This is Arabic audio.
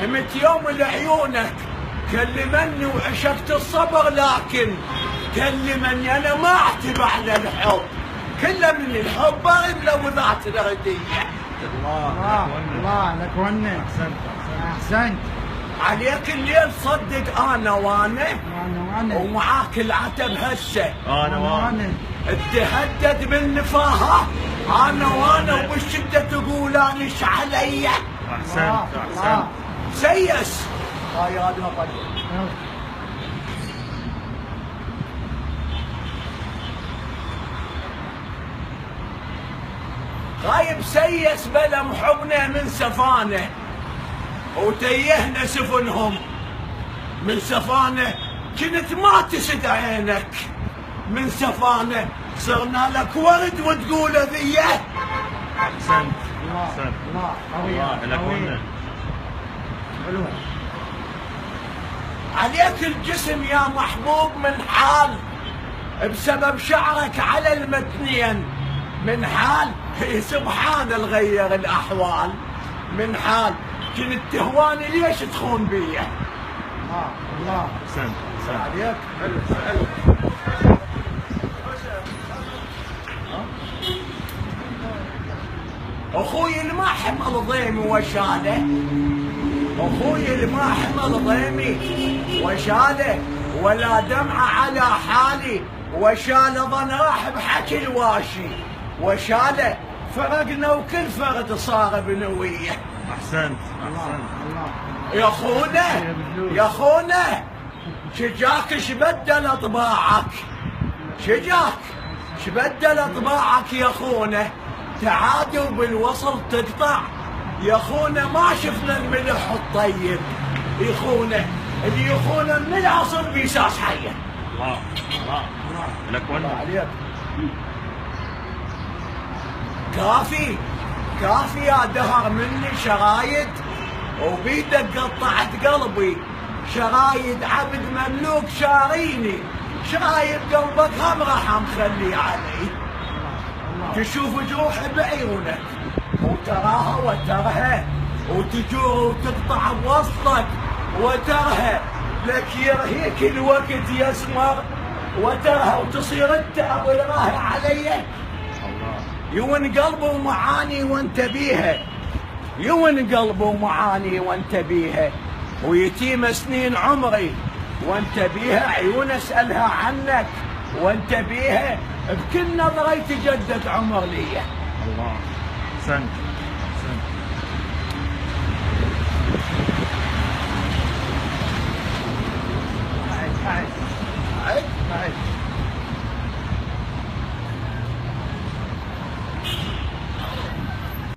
همت يوم لعيونك كلمني وعشقت الصبر، لكن كلمني انا ما اعتب على الحب، كله من الحب الا وذات الرديه. الله لك ونه. احسنت عليك الليل صدق انا وانا ومعاك العتب هسه، انا وانا تهدد بالنفاهه انا وانا وبالشده تقول انش علي. احسنت سيس هاي هذا طيب. غايب سيس بلا محبنا من سفانه وتيهنا سفنهم من سفانه، كنت ما تسد عينك من سفانه، صرنا لك ورد وتقول ذيه. احسنت الله لك ونه. عليك الجسم يا محبوب من حال بسبب شعرك على المتنين، من حال سبحان الغير الاحوال، من حال كنت تهواني ليش تخون بي. الله احسنت عليك حلو. اخوي اللي ما حمل ضيمي وشاله، اخوي اللي ما حمل ضيمي وشاله، ولا دمعه على حالي وشاله، ظن راح بحكي الواشي وشاله، فرقنا وكل فرد صار بنويه. احسنت يا خونا شجاك شبدل اطباعك، شجاك شبدل اطباعك يا خونا، تعادوا بالوصل تقطع يا خونا، ما شفنا الملح الطيب يخونه، اللي يخونه من العصر بيساس حيه. الله لك ونه. كافي يا دهر مني شرايد، وبيدك قطعت قلبي شرايد، عبد مملوك شاريني شرايد، قلبك هم راح مخلي علي، تشوف جروح بعيونك وتراها وترها، وتجور وتقطع بوسطك وترها، لك يرهيك الوقت يسمر وترها، وتصير انت ابو الراهي علي. يون قلبه معاني وانت بيها، يون قلبه معاني وانت بيها، ويتيم سنين عمري وانت بيها، عيون اسالها عنك وانت بيها، بكل نظره يتجدد عمر لي. الله احسنت